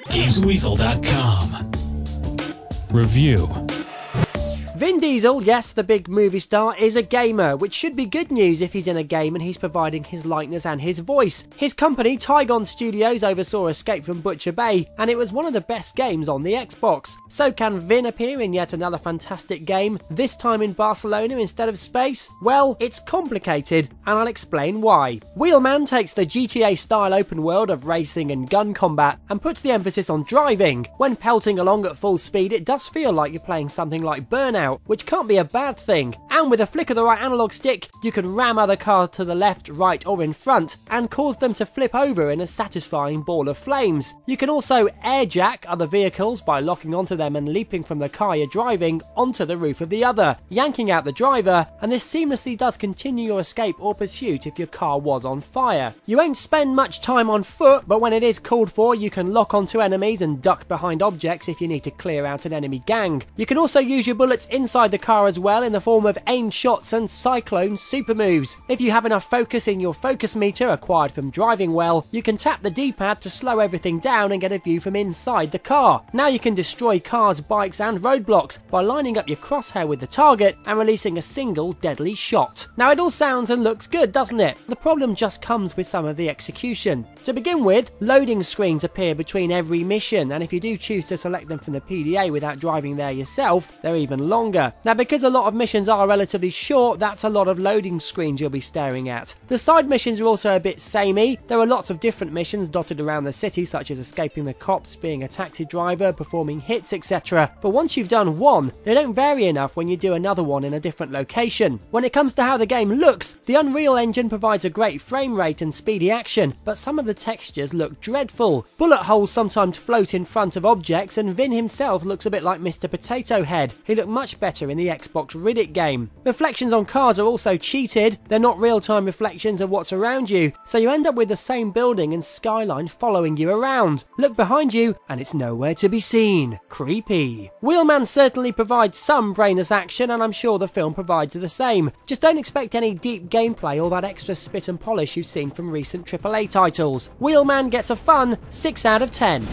GamesWeasel.com. Review. Vin Diesel, yes, the big movie star, is a gamer, which should be good news if he's in a game and he's providing his likeness and his voice. His company, Tygon Studios, oversaw Escape from Butcher Bay, and it was one of the best games on the Xbox. So can Vin appear in yet another fantastic game, this time in Barcelona instead of space? Well, it's complicated, and I'll explain why. Wheelman takes the GTA-style open world of racing and gun combat, and puts the emphasis on driving. When pelting along at full speed, it does feel like you're playing something like Burnout, which can't be a bad thing. And with a flick of the right analog stick, you can ram other cars to the left, right or in front and cause them to flip over in a satisfying ball of flames. You can also airjack other vehicles by locking onto them and leaping from the car you're driving onto the roof of the other, yanking out the driver, and this seamlessly does continue your escape or pursuit if your car was on fire. You won't spend much time on foot, but when it is called for, you can lock onto enemies and duck behind objects if you need to clear out an enemy gang. You can also use your bullets inside the car as well in the form of aimed shots and cyclone super moves. If you have enough focus in your focus meter acquired from driving well, you can tap the D-pad to slow everything down and get a view from inside the car. Now you can destroy cars, bikes and roadblocks by lining up your crosshair with the target and releasing a single deadly shot. Now it all sounds and looks good, doesn't it? The problem just comes with some of the execution. To begin with, loading screens appear between every mission, and if you do choose to select them from the PDA without driving there yourself, they're even longer. Now because a lot of missions are relatively short, that's a lot of loading screens you'll be staring at. The side missions are also a bit samey. There are lots of different missions dotted around the city, such as escaping the cops, being a taxi driver, performing hits, etc. But once you've done one, they don't vary enough when you do another one in a different location. When it comes to how the game looks, the Unreal Engine provides a great frame rate and speedy action, but some of the textures look dreadful. Bullet holes sometimes float in front of objects, and Vin himself looks a bit like Mr. Potato Head. He looked much better in the Xbox Riddick game. Reflections on cars are also cheated. They're not real-time reflections of what's around you, so you end up with the same building and skyline following you around. Look behind you and it's nowhere to be seen. Creepy. Wheelman certainly provides some brainless action, and I'm sure the film provides the same. Just don't expect any deep gameplay or that extra spit and polish you've seen from recent AAA titles. Wheelman gets a fun 6 out of 10.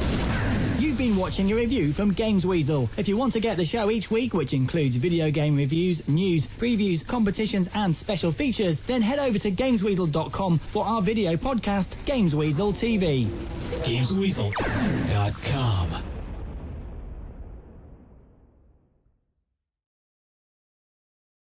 You've been watching a review from Games Weasel. If you want to get the show each week, which includes video game reviews, news, previews, competitions and special features, then head over to GamesWeasel.com for our video podcast, Games Weasel TV. GamesWeasel.com.